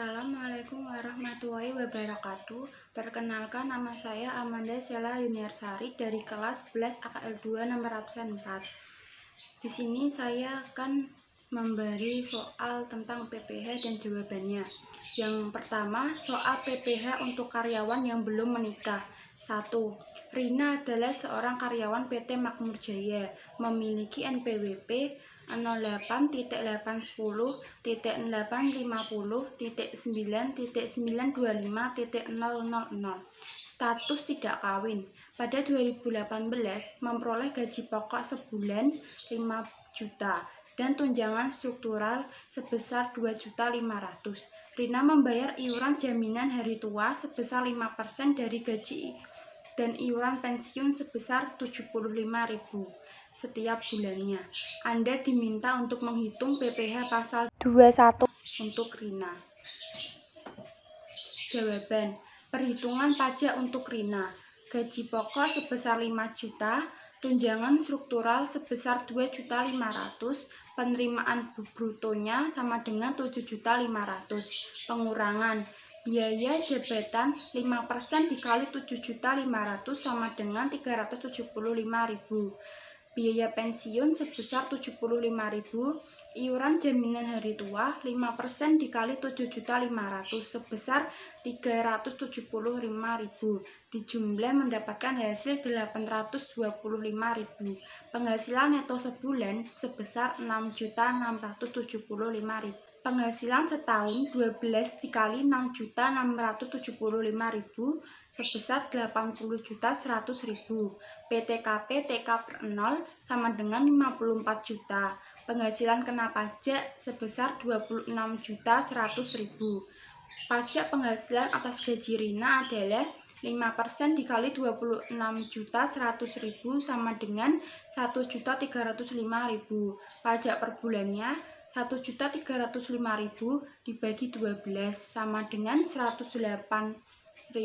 Assalamualaikum warahmatullahi wabarakatuh. Perkenalkan, nama saya Amanda Sela Yuniarsari dari kelas 11 AKL 2 nomor absen 4. Di sini saya akan memberi soal tentang PPh dan jawabannya. Yang pertama, soal PPh untuk karyawan yang belum menikah. 1. Rina adalah seorang karyawan PT Makmur Jaya, memiliki NPWP 08.810.850.9.925.000. Status tidak kawin. Pada 2018 memperoleh gaji pokok sebulan 5 juta dan tunjangan struktural sebesar 2.500.000. Rina membayar iuran jaminan hari tua sebesar 5% dari gaji dan iuran pensiun sebesar 75.000 setiap bulannya. Anda diminta untuk menghitung PPh pasal 21 untuk Rina. Jawaban: perhitungan pajak untuk Rina. Gaji pokok sebesar 5 juta, tunjangan struktural sebesar 2.500.000, penerimaan brutonya sama dengan 7.500.000. Pengurangan biaya jabatan 5% dikali 7.500.000 sama dengan 375.000. Biaya pensiun sebesar 75.000, iuran jaminan hari tua 5% dikali 7.500.000 sebesar 375.000. Dijumlah mendapatkan hasil 825.000. Penghasilan neto sebulan sebesar 6.675.000. Penghasilan setahun 12 dikali 6.675.000 sebesar 80.100.000. PTKP TK per 0 sama dengan 54 juta. Penghasilan kena pajak sebesar 26.100.000. Pajak penghasilan atas gaji Rina adalah 5% dikali 26.100.000 sama dengan 1.305.000. Pajak per bulannya 1.305.000 dibagi 12 sama dengan 108.750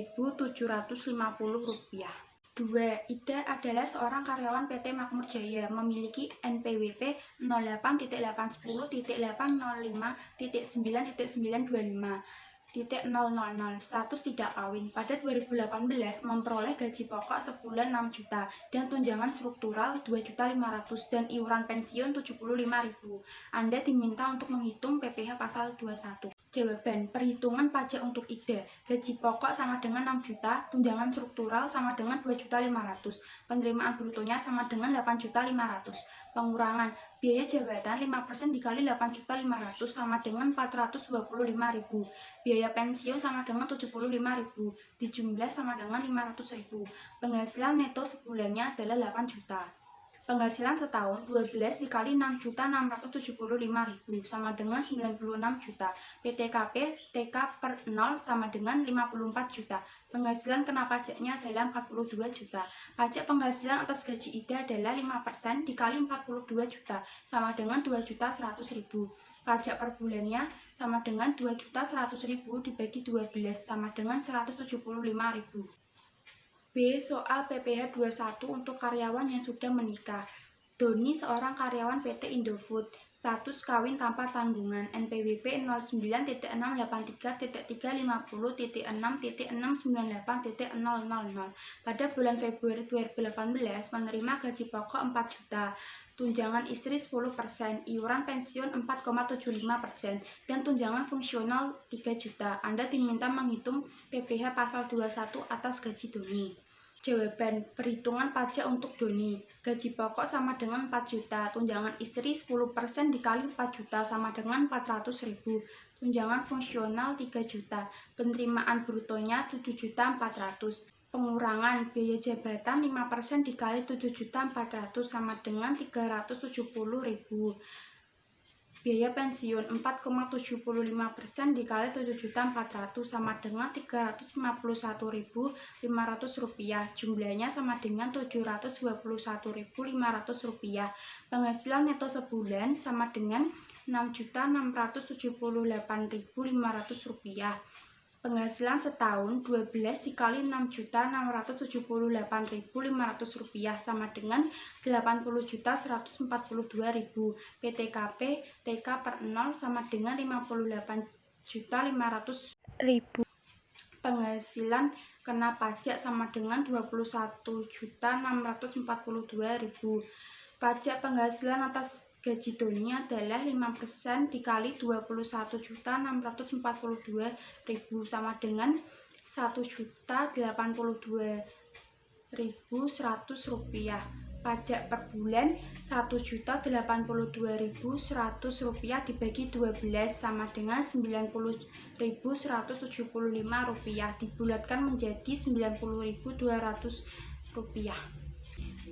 rupiah. 2. Ida adalah seorang karyawan PT Makmur Jaya, memiliki NPWP 08.810.805.9.925.000. Status tidak kawin. Pada 2018 memperoleh gaji pokok sebulan 6 juta dan tunjangan struktural 2.500.000 dan iuran pensiun 75.000. Anda diminta untuk menghitung PPh pasal 21. Jawaban: perhitungan pajak untuk Ida. Gaji pokok sama dengan 6 juta, tunjangan struktural sama dengan 2.500.000, penerimaan brutonya sama dengan 8.500.000. Pengurangan biaya jabatan 5% dikali 8.500.000 sama dengan 425.000. Biaya pensiun sama dengan 75.000. Dijumlah sama dengan 500.000. Penghasilan neto sebulannya adalah 8 juta. Penghasilan setahun 12 dikali 6.675.000 sama dengan 96 juta. PTKP TK per 0 sama dengan 54 juta. Penghasilan kena pajaknya adalah 42 juta. Pajak penghasilan atas gaji Ida adalah 5% dikali 42 juta sama dengan 2.100.000. Pajak per bulannya sama dengan 2.100.000 dibagi 12 sama dengan 175.000. B. Soal PPh 21 untuk karyawan yang sudah menikah. Doni seorang karyawan PT Indofood, status kawin tanpa tanggungan, NPWP 09.683.50.6.698.000. Pada bulan Februari 2018 menerima gaji pokok 4 juta, tunjangan istri 10%, iuran pensiun 4,75%, dan tunjangan fungsional 3 juta. Anda diminta menghitung PPh pasal 21 atas gaji Doni. Jawaban: perhitungan pajak untuk Doni. Gaji pokok sama dengan 4 juta, tunjangan istri 10% dikali 4 juta sama dengan 400.000, tunjangan fungsional 3 juta, penerimaan brutonya 7.400.000. Pengurangan biaya jabatan 5% dikali 7.400.000 sama dengan 370.000. Biaya pensiun 4,75% dikali 7.400.000 sama dengan 351.500 rupiah. Jumlahnya sama dengan 721.500 rupiah. Penghasilan neto sebulan sama dengan 6.678.500 rupiah. Penghasilan setahun 12 dikali 6.678.500 rupiah sama dengan 80.142.000. PTKP TK per 0 sama dengan 58 4.500.000. Penghasilan kena pajak sama dengan 21.642.000. Pajak penghasilan atas gaji doni adalah 5% dikali 21.642.000 sama dengan 1.082.100 rupiah. Pajak per bulan 1.082.100 rupiah dibagi 12 sama dengan 90.175 rupiah, dibulatkan menjadi 90.200 rupiah.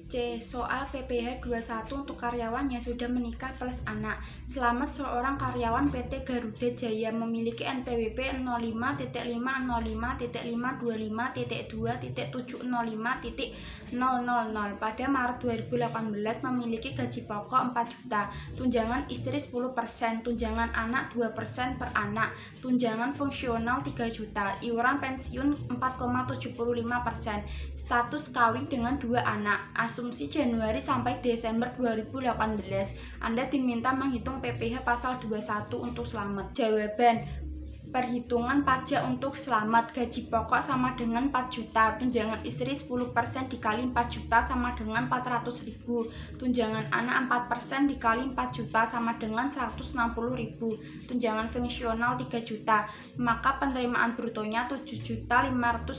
C. Soal PPh 21 untuk karyawan yang sudah menikah plus anak. Selamat, seorang karyawan PT Garuda Jaya memiliki NPWP 05.5.5.2.705.000 pada Maret 2018, memiliki gaji pokok 4 juta, tunjangan istri 10%, tunjangan anak 2% per anak, tunjangan fungsional 3 juta, iuran pensiun 4,75%, status kawin dengan 2 anak. Asumsi Januari sampai Desember 2018. Anda diminta menghitung PPh pasal 21 untuk Selamat. Jawaban: perhitungan pajak untuk Selamat. Gaji pokok sama dengan 4 juta, tunjangan istri 10% dikali 4 juta sama dengan 400.000, tunjangan anak 4% dikali 4 juta sama dengan 160.000, tunjangan fungsional 3 juta, maka penerimaan brutonya 7.560.000.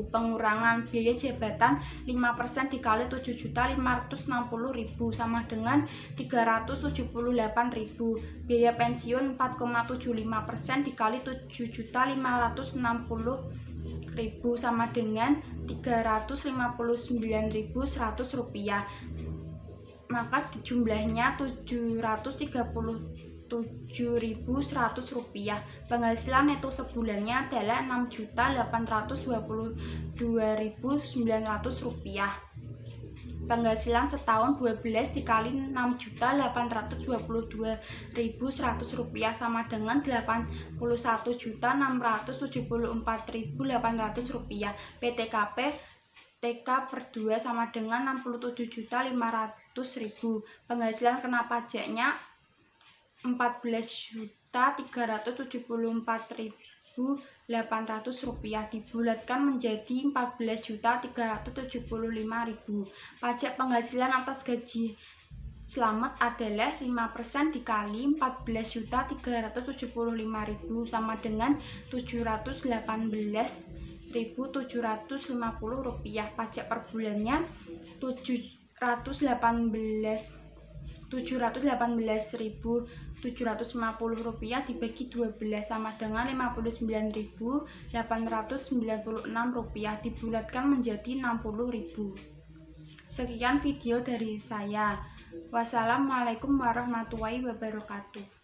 Pengurangan biaya jabatan 5% dikali 7.560.000 sama dengan 378.000. Biaya pensiun 4,75% dikali 7.560.000 sama dengan 359.100 rupiah, maka jumlahnya 737.100 rupiah. Penghasilan neto sebulannya adalah 6.822.900 rupiah. Penghasilan setahun 12 dikali 6.822.100 rupiah sama dengan 81.674.800 rupiah. PTKP TK per 2 sama dengan 67.500.000. Penghasilan kena pajaknya 14.374.800 rupiah, dibulatkan menjadi 14.375.000. Pajak penghasilan atas gaji Selamat adalah 5% dikali 14.375.000 sama dengan 718.750 rupiah. Pajak per bulannya 718.750 rupiah dibagi 12 sama dengan 59.896 rupiah, dibulatkan menjadi 60.000. Sekian video dari saya. Wassalamualaikum warahmatullahi wabarakatuh.